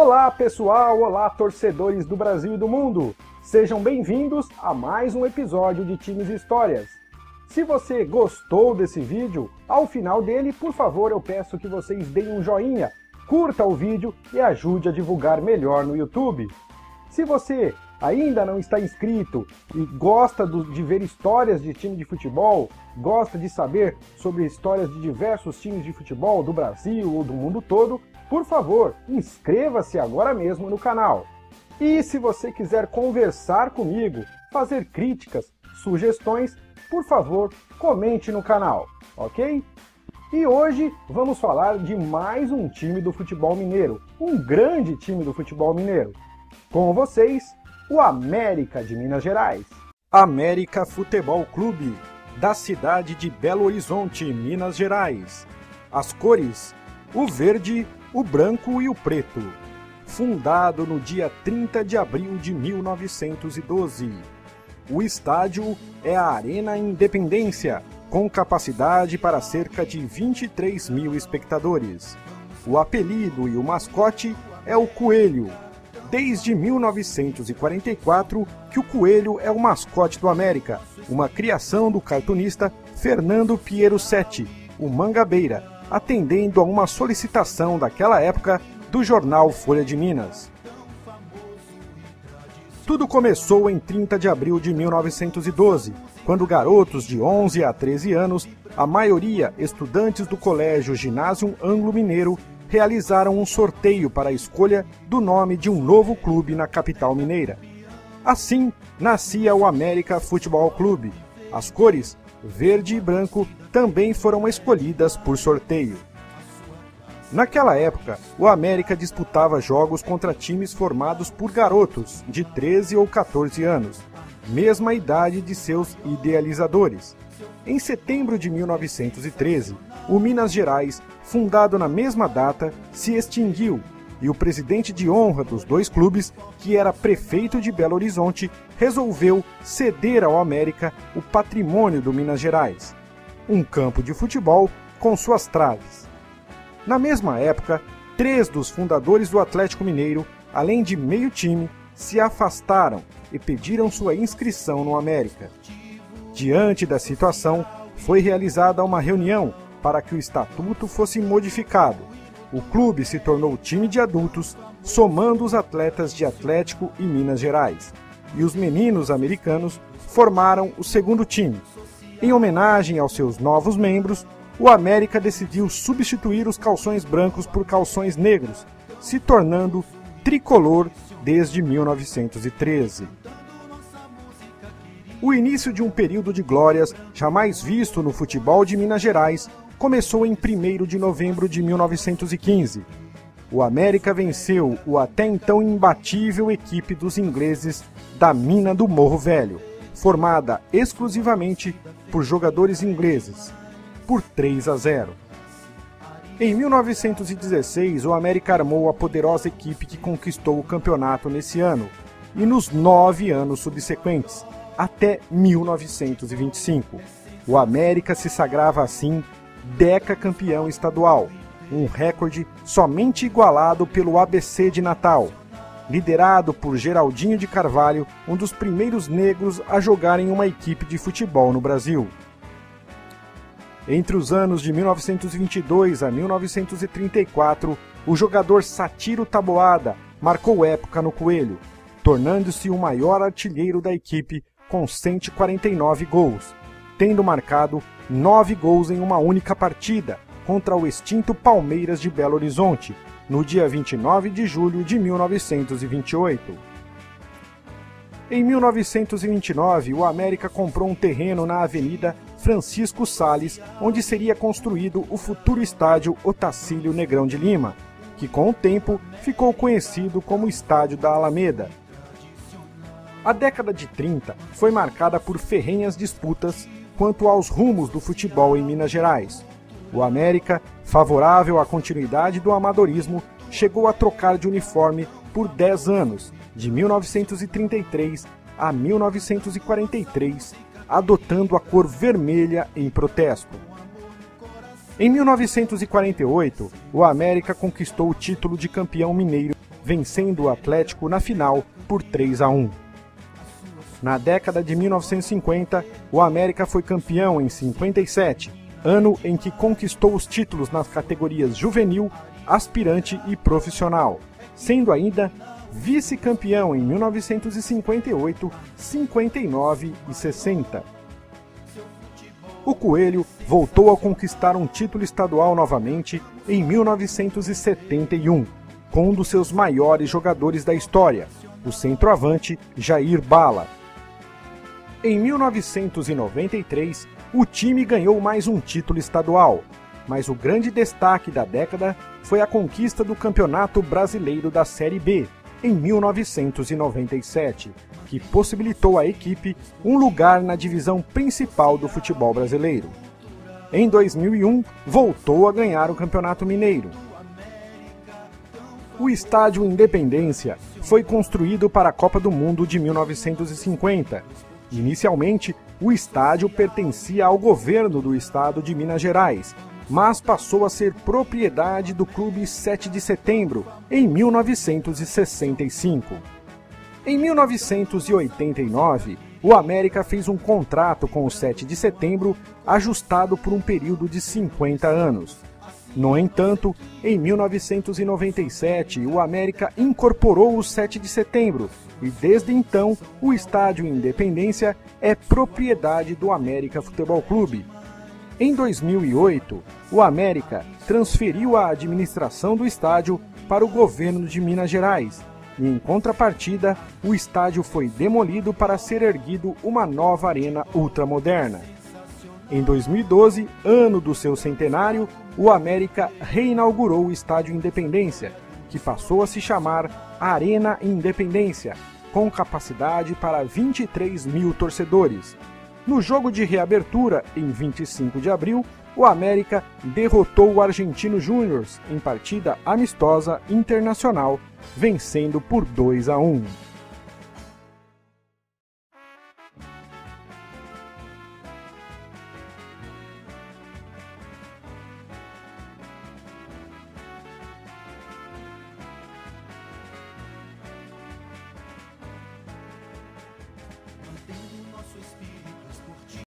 Olá pessoal, olá torcedores do Brasil e do mundo! Sejam bem-vindos a mais um episódio de Times e Histórias. Se você gostou desse vídeo, ao final dele, por favor, eu peço que vocês deem um joinha, curta o vídeo e ajude a divulgar melhor no YouTube. Se você ainda não está inscrito e gosta de ver histórias de time de futebol, gosta de saber sobre histórias de diversos times de futebol do Brasil ou do mundo todo, por favor, inscreva-se agora mesmo no canal. E se você quiser conversar comigo, fazer críticas, sugestões, por favor, comente no canal, ok? E hoje vamos falar de mais um time do futebol mineiro, um grande time do futebol mineiro. Com vocês, o América de Minas Gerais. América Futebol Clube, da cidade de Belo Horizonte, Minas Gerais. As cores: o verde, o branco e o preto. Fundado no dia 30 de abril de 1912. O estádio é a Arena Independência, com capacidade para cerca de 23 mil espectadores. O apelido e o mascote é o Coelho. Desde 1944 que o Coelho é o mascote do América, uma criação do cartunista Fernando Piero Setti, o Mangabeira, atendendo a uma solicitação daquela época do jornal Folha de Minas. Tudo começou em 30 de abril de 1912, quando garotos de 11 a 13 anos, a maioria estudantes do Colégio Ginásio Anglo-Mineiro, realizaram um sorteio para a escolha do nome de um novo clube na capital mineira. Assim, nascia o América Futebol Clube. As cores, verde e branco, também foram escolhidas por sorteio. Naquela época, o América disputava jogos contra times formados por garotos de 13 ou 14 anos, mesma idade de seus idealizadores. Em setembro de 1913, o Minas Gerais, fundado na mesma data, se extinguiu e o presidente de honra dos dois clubes, que era prefeito de Belo Horizonte, resolveu ceder ao América o patrimônio do Minas Gerais, um campo de futebol com suas traves. Na mesma época, 3 dos fundadores do Atlético Mineiro, além de meio time, se afastaram e pediram sua inscrição no América. Diante da situação, foi realizada uma reunião para que o estatuto fosse modificado. O clube se tornou time de adultos, somando os atletas de Atlético e Minas Gerais. E os meninos americanos formaram o segundo time. Em homenagem aos seus novos membros, o América decidiu substituir os calções brancos por calções negros, se tornando tricolor desde 1913. O início de um período de glórias jamais visto no futebol de Minas Gerais começou em 1º de novembro de 1915. O América venceu o até então imbatível equipe dos ingleses da Mina do Morro Velho, formada exclusivamente por jogadores ingleses, por 3-0. Em 1916, o América armou a poderosa equipe que conquistou o campeonato nesse ano e nos 9 anos subsequentes, até 1925. O América se sagrava assim decacampeão estadual, um recorde somente igualado pelo ABC de Natal, liderado por Geraldinho de Carvalho, um dos primeiros negros a jogar em uma equipe de futebol no Brasil. Entre os anos de 1922 a 1934, o jogador Satiro Taboada marcou época no Coelho, tornando-se o maior artilheiro da equipe com 149 gols, tendo marcado 9 gols em uma única partida contra o extinto Palmeiras de Belo Horizonte, no dia 29 de julho de 1928. Em 1929, o América comprou um terreno na Avenida Francisco Salles, onde seria construído o futuro estádio Otacílio Negrão de Lima, que com o tempo ficou conhecido como Estádio da Alameda. A década de 30 foi marcada por ferrenhas disputas quanto aos rumos do futebol em Minas Gerais. O América, favorável à continuidade do amadorismo, chegou a trocar de uniforme por 10 anos, de 1933 a 1943, adotando a cor vermelha em protesto. Em 1948, o América conquistou o título de campeão mineiro vencendo o Atlético na final por 3-1. Na década de 1950, o América foi campeão em 57, ano em que conquistou os títulos nas categorias juvenil, aspirante e profissional, sendo ainda vice-campeão em 1958, 59 e 60. O Coelho voltou a conquistar um título estadual novamente em 1971, com um dos seus maiores jogadores da história, o centroavante Jair Bala. Em 1993, o time ganhou mais um título estadual, mas o grande destaque da década foi a conquista do Campeonato Brasileiro da Série B, em 1997, que possibilitou à equipe um lugar na divisão principal do futebol brasileiro. Em 2001, voltou a ganhar o Campeonato Mineiro. O Estádio Independência foi construído para a Copa do Mundo de 1950. Inicialmente, o estádio pertencia ao governo do estado de Minas Gerais, mas passou a ser propriedade do Clube 7 de Setembro, em 1965. Em 1989, o América fez um contrato com o 7 de Setembro, ajustado por um período de 50 anos. No entanto, em 1997, o América incorporou o 7 de Setembro e, desde então, o Estádio Independência é propriedade do América Futebol Clube. Em 2008, o América transferiu a administração do estádio para o governo de Minas Gerais e, em contrapartida, o estádio foi demolido para ser erguido uma nova arena ultramoderna. Em 2012, ano do seu centenário, o América reinaugurou o Estádio Independência, que passou a se chamar Arena Independência, com capacidade para 23 mil torcedores. No jogo de reabertura, em 25 de abril, o América derrotou o Argentino Júnior em partida amistosa internacional, vencendo por 2-1. Mantendo nosso espírito